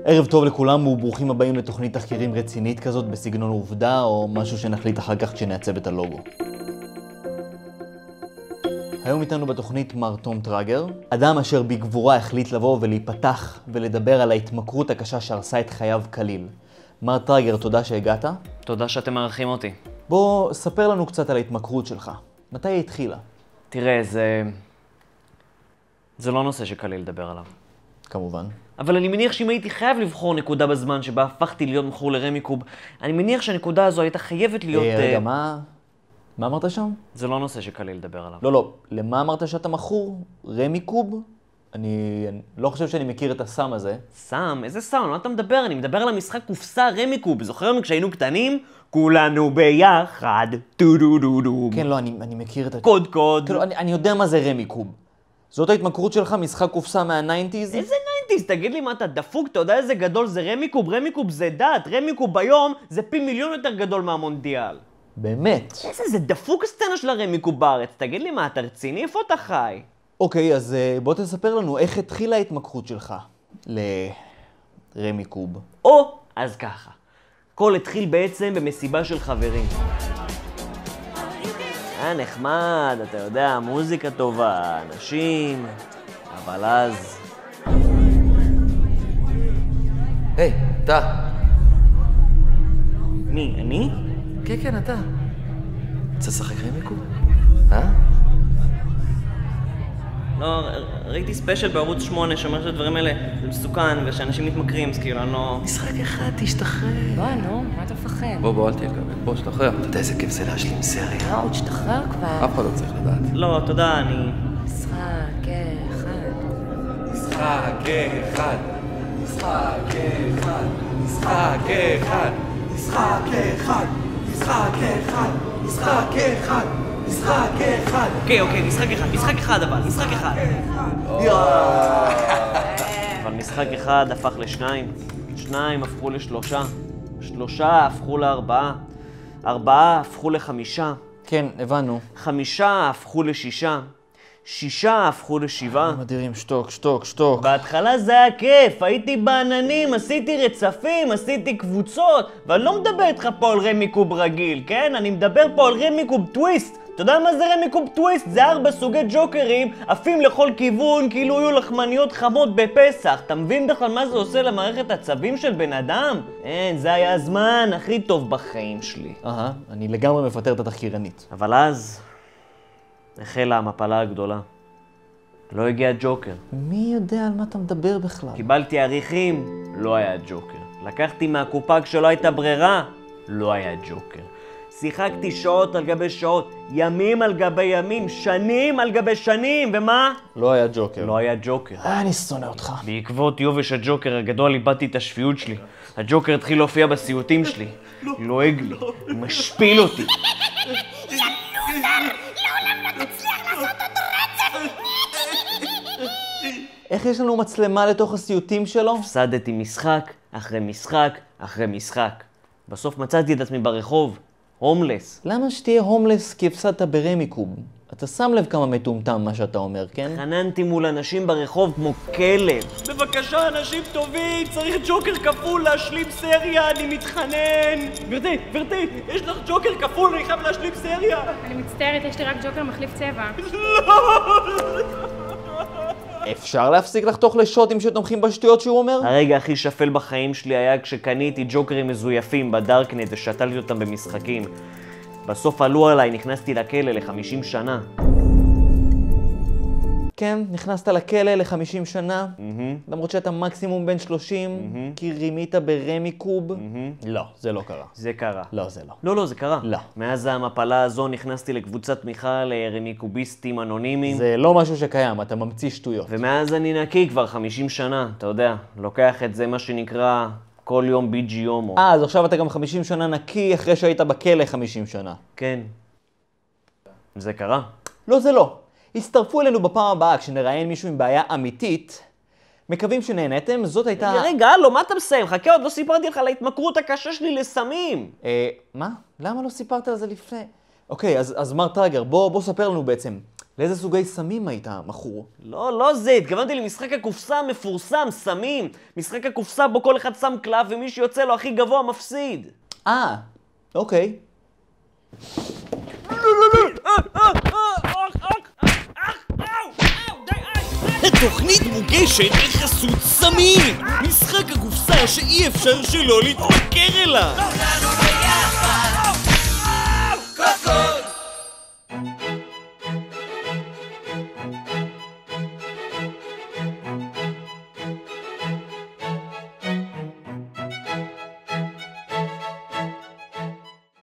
ערב טוב לכולם וברוכים הבאים לתוכנית תחקירים רצינית כזאת בסגנון עובדה או משהו שנחליט אחר כך כשנעצב את הלוגו. היום איתנו בתוכנית מר תום טראגר, אדם אשר בגבורה החליט לבוא ולהיפתח ולדבר על ההתמכרות הקשה שהרסה את חייו כליל. מר טראגר, תודה שהגעת. תודה שאתם מארחים אותי. בוא, ספר לנו קצת על ההתמכרות שלך. מתי היא התחילה? תראה, זה לא נושא שקל לי לדבר עליו. כמובן. אבל אני מניח שאם הייתי חייב לבחור נקודה בזמן שבה הפכתי להיות מכור לרמיקוב, אני מניח שהנקודה הזו הייתה חייבת להיות... רגע, מה אמרת שם? זה לא נושא שקל לי לדבר עליו. לא, למה אמרת שאתה מכור? רמיקוב? אני לא חושב שאני מכיר את הסם הזה. סם? איזה סם? על מה אתה מדבר? אני מדבר על המשחק קופסה רמיקוב. זוכר כשהיינו קטנים? כולנו ביחד. טו דו דו דו. כן, לא, אני מכיר את... קוד. כאילו, אני יודע מה זה רמיקוב. זאת ההתמכרות שלך, משחק קופסה מה-90s? איזה 90s? תגיד לי מה אתה דפוק? אתה יודע איזה גדול זה רמיקוב? רמיקוב זה דת. רמיקוב ביום זה פי מיליון יותר גדול מהמונדיאל. באמת? זה דפוק הסצנה של הרמיקוב בארץ. תגיד לי מה, אתה רציני? איפה אתה חי? אוקיי, אז בוא תספר לנו איך התחילה ההתמכרות שלך לרמיקוב. אז ככה. הכל התחיל בעצם במסיבה של חברים. היה נחמד, אתה יודע, מוזיקה טובה, אנשים, אבל אז... היי, אתה. מי, אני? כן, אתה. רוצה לשחק רמיקוב? לא, ראיתי ספיישל בערוץ 8 שאומר שהדברים האלה זה מסוכן ושאנשים מתמכרים, אז כאילו אני לא... משחק אחד, תשתחרר. בוא, נו, מה אתה מפחד? בוא, אל תהיה כבד. בוא, שתחרר. אתה יודע איזה כיף זה להשלים סריה? לא, תשתחרר כבר. אף אחד לא צריך לדעת. לא, תודה, אני... משחק אחד. משחק אחד. משחק אחד. משחק אחד. משחק אחד. משחק אחד. משחק אחד. משחק אחד. אוקיי, משחק אחד אבל, משחק אחד. אבל משחק אחד הפך לשניים, שניים הפכו לשלושה, שלושה הפכו לארבעה, ארבעה הפכו לחמישה, כן, הבנו. חמישה הפכו לשישה, שישה הפכו לשבעה. מדירים, שתוק. בהתחלה זה היה כיף, הייתי בעננים, עשיתי רצפים, עשיתי קבוצות, ואני לא מדבר איתך פה על רמיקוב רגיל, כן? אני מדבר פה על רמיקוב טוויסט. אתה יודע מה זה רמיקוב טוויסט? זה 4 סוגי ג'וקרים, עפים לכל כיוון, כאילו יהיו לחמניות חמות בפסח. אתה מבין בכלל מה זה עושה למערכת עצבים של בן אדם? אין, זה היה הזמן הכי טוב בחיים שלי. אני לגמרי מפטר את התחקירנית. אבל אז החלה המפלה הגדולה. לא הגיע ג'וקר. מי יודע על מה אתה מדבר בכלל? קיבלתי עריכים, לא היה ג'וקר. לקחתי מהקופה כשלא הייתה ברירה, לא היה ג'וקר. שיחקתי שעות על גבי שעות, ימים על גבי ימים, שנים על גבי שנים, ומה? לא היה ג'וקר. לא היה ג'וקר. אני שונא אותך. בעקבות יובש הג'וקר הגדול איבדתי את השפיות שלי. הג'וקר התחיל להופיע בסיוטים שלי. לועג לי, משפיל אותי. איך יש לנו מצלמה לתוך הסיוטים שלו? הפסדתי משחק אחרי משחק אחרי משחק. בסוף מצאתי את עצמי ברחוב, הומלס. למה שתהיה הומלס כי הפסדת ברמיקוב? אתה שם לב כמה מטומטם מה שאתה אומר, כן? חננתי מול אנשים ברחוב כמו כלב. בבקשה, אנשים טובים, צריך ג'וקר כפול להשלים סריה, אני מתחנן. גברתי, יש לך ג'וקר כפול, אני חייב להשלים סריה. אני מצטערת, יש לי רק ג'וקר מחליף צבע. אפשר להפסיק לחתוך לשוטים שתומכים בשטויות שהוא אומר? הרגע הכי שפל בחיים שלי היה כשקניתי ג'וקרים מזויפים בדארקנט ושתלתי אותם במשחקים. בסוף עלו עליי, נכנסתי לכלא ל-50 שנה. כן, נכנסת לכלא ל-50 שנה, למרות שאתה מקסימום בן 30, כי רימית ברמיקוב. לא, זה לא קרה. זה קרה. לא, זה לא. לא, זה קרה. לא. מאז המפלה הזו נכנסתי לקבוצת תמיכה לרמיקוביסטים אנונימיים. זה לא משהו שקיים, אתה ממציא שטויות. ומאז אני נקי כבר 50 שנה, אתה יודע. לוקח את זה מה שנקרא כל יום ביג'י יומו. אז עכשיו אתה גם 50 שנה נקי אחרי שהיית בכלא 50 שנה. כן. זה קרה. לא, זה לא. הצטרפו אלינו בפעם הבאה כשנראיין מישהו עם בעיה אמיתית. מקווים שנהנתם, זאת הייתה... רגע, הלו, מה אתה מסיים? חכה, עוד לא סיפרתי לך על ההתמכרות הקשה שלי לסמים. מה? למה לא סיפרת על זה לפני? אוקיי, אז מר טראגר, בוא ספר לנו בעצם. לאיזה סוגי סמים היית מכור? לא זה, התכוונתי למשחק הקופסה המפורסם, סמים. משחק הקופסה בו כל אחד שם קלף ומי שיוצא לו הכי גבוה מפסיד. אוקיי. התוכנית מוגשת בחסות סמים! משחק הקופסה שאי אפשר שלא להתמכר אליו!